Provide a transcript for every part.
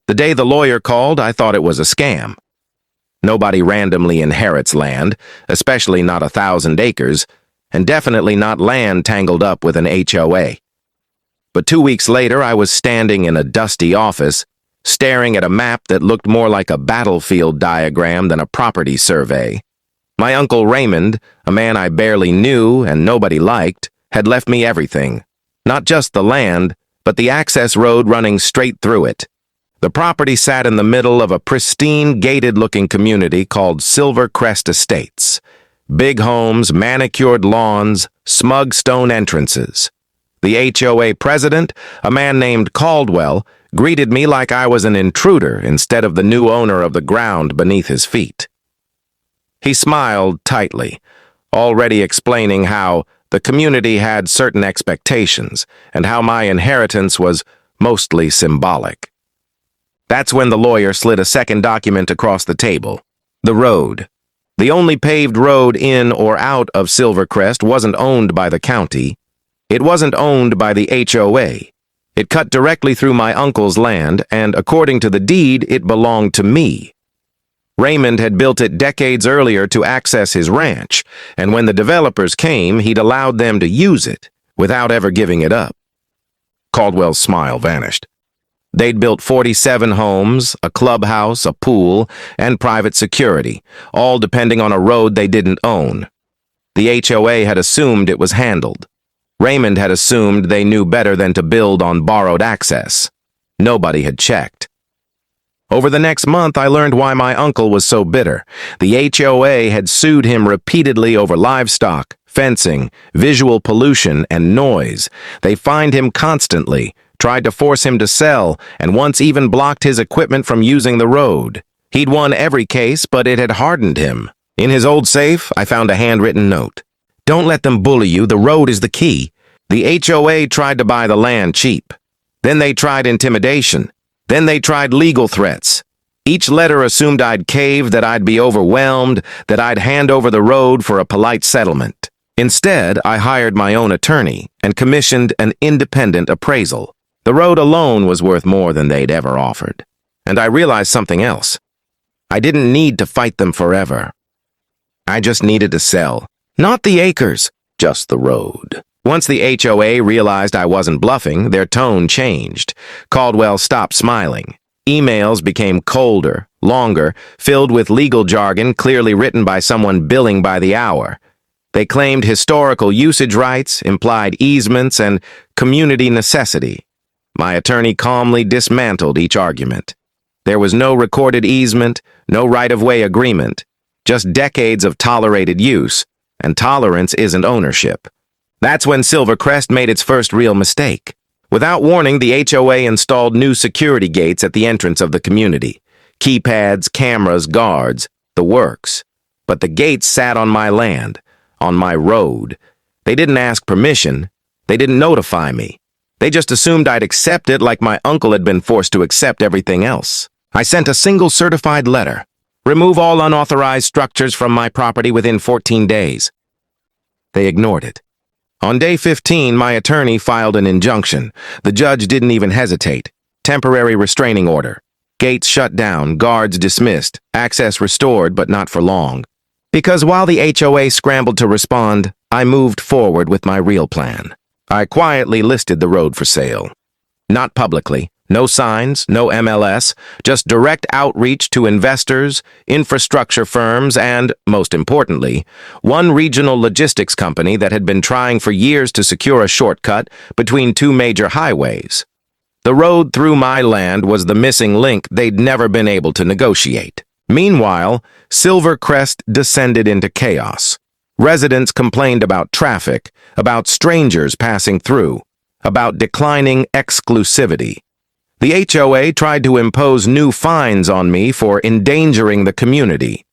The day the lawyer called, I thought it was a scam. Nobody randomly inherits land, especially not 1,000 acres, and definitely not land tangled up with an HOA. But 2 weeks later, I was standing in a dusty office, staring at a map that looked more like a battlefield diagram than a property survey. My Uncle Raymond, a man I barely knew and nobody liked, had left me everything. Not just the land, but the access road running straight through it. The property sat in the middle of a pristine, gated-looking community called Silver Crest Estates. Big homes, manicured lawns, smug stone entrances. The HOA president, a man named Caldwell, greeted me like I was an intruder instead of the new owner of the ground beneath his feet. He smiled tightly, already explaining how the community had certain expectations and how my inheritance was mostly symbolic. That's when the lawyer slid a second document across the table. The road. The only paved road in or out of Silvercrest wasn't owned by the county. It wasn't owned by the HOA. It cut directly through my uncle's land, and according to the deed, it belonged to me. Raymond had built it decades earlier to access his ranch, and when the developers came, he'd allowed them to use it, without ever giving it up. Caldwell's smile vanished. They'd built 47 homes, a clubhouse, a pool, and private security, all depending on a road they didn't own. The HOA had assumed it was handled. Raymond had assumed they knew better than to build on borrowed access. Nobody had checked. Over the next month, I learned why my uncle was so bitter. The HOA had sued him repeatedly over livestock, fencing, visual pollution, and noise. They fined him constantly, tried to force him to sell, and once even blocked his equipment from using the road. He'd won every case, but it had hardened him. In his old safe, I found a handwritten note. Don't let them bully you, the road is the key. The HOA tried to buy the land cheap. Then they tried intimidation. Then they tried legal threats. Each letter assumed I'd cave, that I'd be overwhelmed, that I'd hand over the road for a polite settlement. Instead, I hired my own attorney and commissioned an independent appraisal. The road alone was worth more than they'd ever offered. And I realized something else. I didn't need to fight them forever. I just needed to sell. Not the acres, just the road. Once the HOA realized I wasn't bluffing, their tone changed. Caldwell stopped smiling. Emails became colder, longer, filled with legal jargon clearly written by someone billing by the hour. They claimed historical usage rights, implied easements, and community necessity. My attorney calmly dismantled each argument. There was no recorded easement, no right-of-way agreement, just decades of tolerated use, and tolerance isn't ownership. That's when Silvercrest made its first real mistake. Without warning, the HOA installed new security gates at the entrance of the community. Keypads, cameras, guards, the works. But the gates sat on my land, on my road. They didn't ask permission. They didn't notify me. They just assumed I'd accept it like my uncle had been forced to accept everything else. I sent a single certified letter. Remove all unauthorized structures from my property within 14 days. They ignored it. On day 15, my attorney filed an injunction. The judge didn't even hesitate. Temporary restraining order. Gates shut down, guards dismissed, access restored, but not for long. Because while the HOA scrambled to respond, I moved forward with my real plan. I quietly listed the road for sale. Not publicly. No signs, no MLS, just direct outreach to investors, infrastructure firms, and, most importantly, one regional logistics company that had been trying for years to secure a shortcut between two major highways. The road through my land was the missing link they'd never been able to negotiate. Meanwhile, Silvercrest descended into chaos. Residents complained about traffic, about strangers passing through, about declining exclusivity. The HOA tried to impose new fines on me for endangering the community.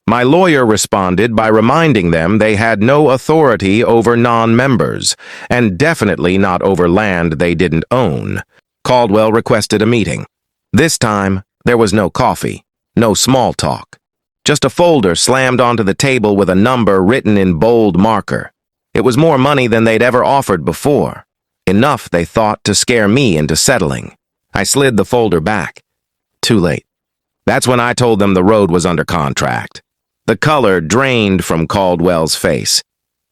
My lawyer responded by reminding them they had no authority over non-members, and definitely not over land they didn't own. Caldwell requested a meeting. This time, there was no coffee, no small talk. Just a folder slammed onto the table with a number written in bold marker. It was more money than they'd ever offered before. Enough, they thought, to scare me into settling. I slid the folder back. Too late. That's when I told them the road was under contract. The color drained from Caldwell's face.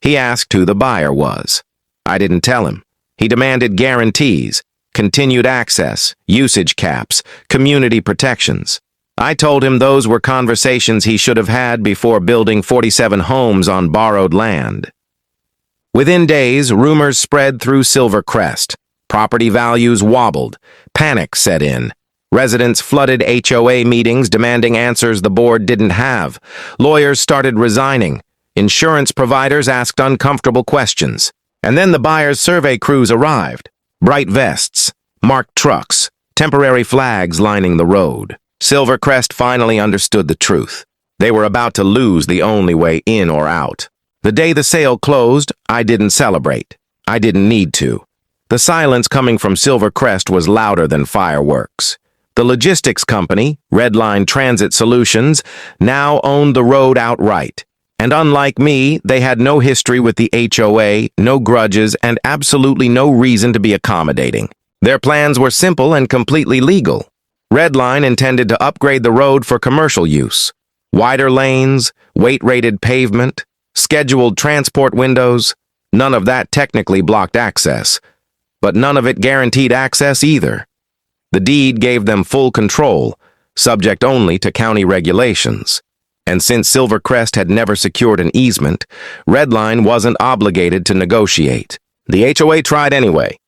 He asked who the buyer was. I didn't tell him. He demanded guarantees, continued access, usage caps, community protections. I told him those were conversations he should have had before building 47 homes on borrowed land. Within days, rumors spread through Silvercrest. Property values wobbled. Panic set in. Residents flooded HOA meetings demanding answers the board didn't have. Lawyers started resigning. Insurance providers asked uncomfortable questions. And then the buyer's survey crews arrived. Bright vests, marked trucks, temporary flags lining the road. Silvercrest finally understood the truth. They were about to lose the only way in or out. The day the sale closed, I didn't celebrate. I didn't need to. The silence coming from Silvercrest was louder than fireworks. The logistics company, Redline Transit Solutions, now owned the road outright. And unlike me, they had no history with the HOA, no grudges, and absolutely no reason to be accommodating. Their plans were simple and completely legal. Redline intended to upgrade the road for commercial use. Wider lanes, weight-rated pavement, scheduled transport windows. None of that technically blocked access. But none of it guaranteed access either. The deed gave them full control, subject only to county regulations. And since Silvercrest had never secured an easement, Redline wasn't obligated to negotiate. The HOA tried anyway.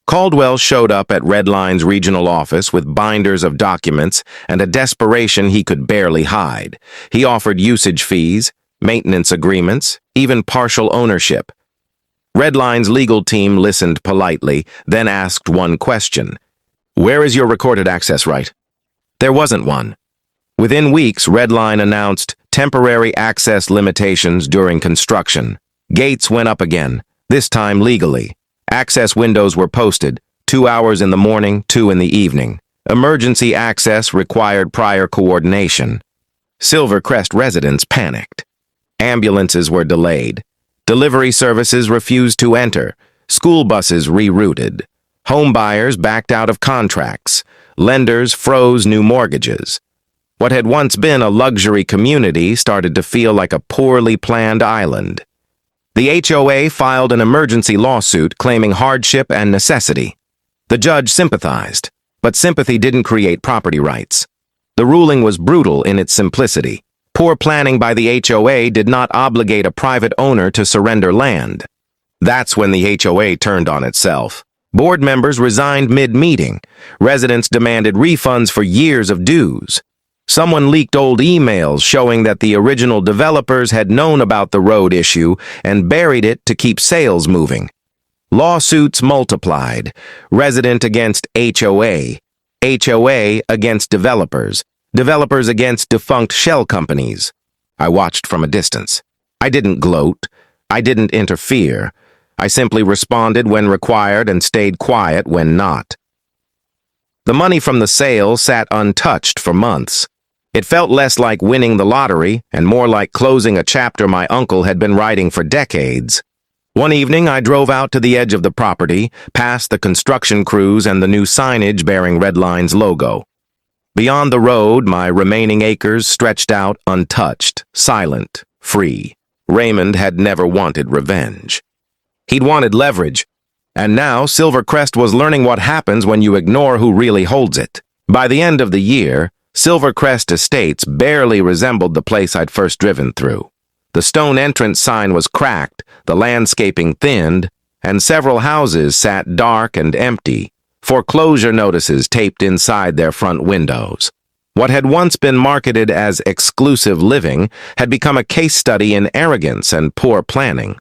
Caldwell showed up at Redline's regional office with binders of documents and a desperation he could barely hide. He offered usage fees, maintenance agreements, even partial ownership. Redline's legal team listened politely, then asked one question. "Where is your recorded access right?" There wasn't one. Within weeks, Redline announced temporary access limitations during construction. Gates went up again, this time legally. Access windows were posted, 2 hours in the morning, 2 in the evening. Emergency access required prior coordination. Silvercrest residents panicked. Ambulances were delayed. Delivery services refused to enter. School buses rerouted. Home buyers backed out of contracts. Lenders froze new mortgages. What had once been a luxury community started to feel like a poorly planned island. The HOA filed an emergency lawsuit claiming hardship and necessity. The judge sympathized, but sympathy didn't create property rights. The ruling was brutal in its simplicity. Poor planning by the HOA did not obligate a private owner to surrender land. That's when the HOA turned on itself. Board members resigned mid-meeting. Residents demanded refunds for years of dues. Someone leaked old emails showing that the original developers had known about the road issue and buried it to keep sales moving. Lawsuits multiplied. Resident against HOA. HOA against developers. Developers against defunct shell companies. I watched from a distance. I didn't gloat. I didn't interfere. I simply responded when required and stayed quiet when not. The money from the sale sat untouched for months. It felt less like winning the lottery and more like closing a chapter my uncle had been writing for decades. One evening, I drove out to the edge of the property, past the construction crews and the new signage bearing Redline's logo. Beyond the road, my remaining acres stretched out untouched, silent, free. Raymond had never wanted revenge. He'd wanted leverage, and now Silvercrest was learning what happens when you ignore who really holds it. By the end of the year, Silvercrest Estates barely resembled the place I'd first driven through. The stone entrance sign was cracked, the landscaping thinned, and several houses sat dark and empty, foreclosure notices taped inside their front windows. What had once been marketed as exclusive living had become a case study in arrogance and poor planning.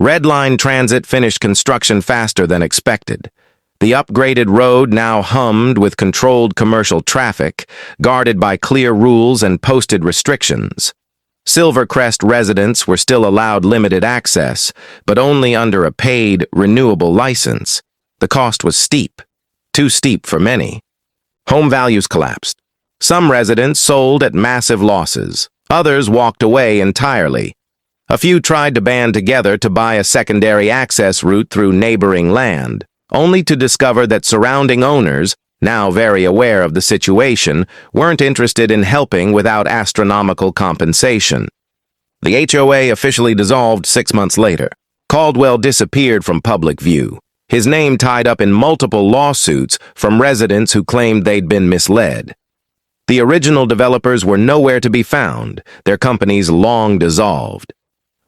Redline Transit finished construction faster than expected. The upgraded road now hummed with controlled commercial traffic, guarded by clear rules and posted restrictions. Silvercrest residents were still allowed limited access, but only under a paid, renewable license. The cost was steep, too steep for many. Home values collapsed. Some residents sold at massive losses. Others walked away entirely. A few tried to band together to buy a secondary access route through neighboring land, only to discover that surrounding owners now very aware of the situation, weren't interested in helping without astronomical compensation. The HOA officially dissolved 6 months later. Caldwell disappeared from public view, his name tied up in multiple lawsuits from residents who claimed they'd been misled. The original developers were nowhere to be found, their companies long dissolved.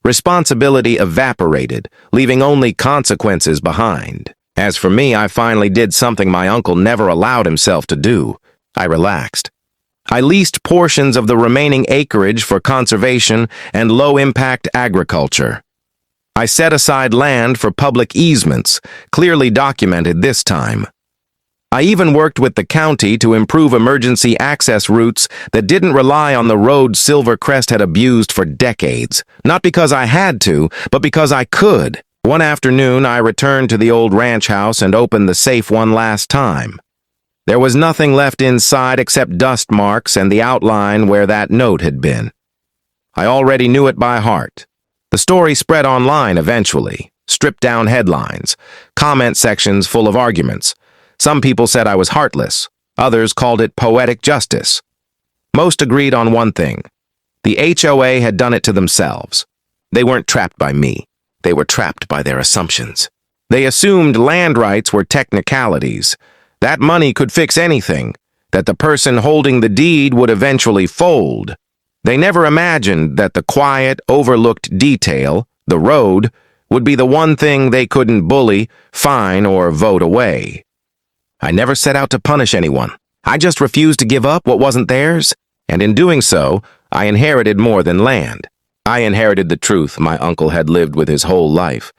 Responsibility evaporated, leaving only consequences behind. As for me, I finally did something my uncle never allowed himself to do. I relaxed. I leased portions of the remaining acreage for conservation and low-impact agriculture. I set aside land for public easements, clearly documented this time. I even worked with the county to improve emergency access routes that didn't rely on the road Silvercrest had abused for decades. Not because I had to, but because I could. One afternoon, I returned to the old ranch house and opened the safe one last time. There was nothing left inside except dust marks and the outline where that note had been. I already knew it by heart. The story spread online eventually, stripped-down headlines, comment sections full of arguments. Some people said I was heartless. Others called it poetic justice. Most agreed on one thing. The HOA had done it to themselves. They weren't trapped by me. They were trapped by their assumptions. They assumed land rights were technicalities, that money could fix anything, that the person holding the deed would eventually fold. They never imagined that the quiet, overlooked detail, the road, would be the one thing they couldn't bully, fine, or vote away. I never set out to punish anyone. I just refused to give up what wasn't theirs, and in doing so, I inherited more than land. I inherited the truth my uncle had lived with his whole life.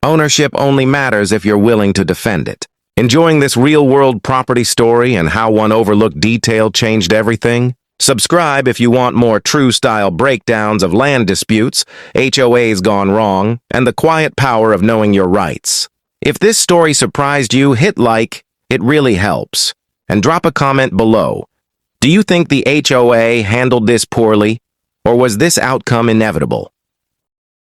Ownership only matters if you're willing to defend it. Enjoying this real-world property story and how one overlooked detail changed everything? Subscribe if you want more true-style breakdowns of land disputes, HOAs gone wrong, and the quiet power of knowing your rights. If this story surprised you, hit like, it really helps. And drop a comment below. Do you think the HOA handled this poorly, or was this outcome inevitable?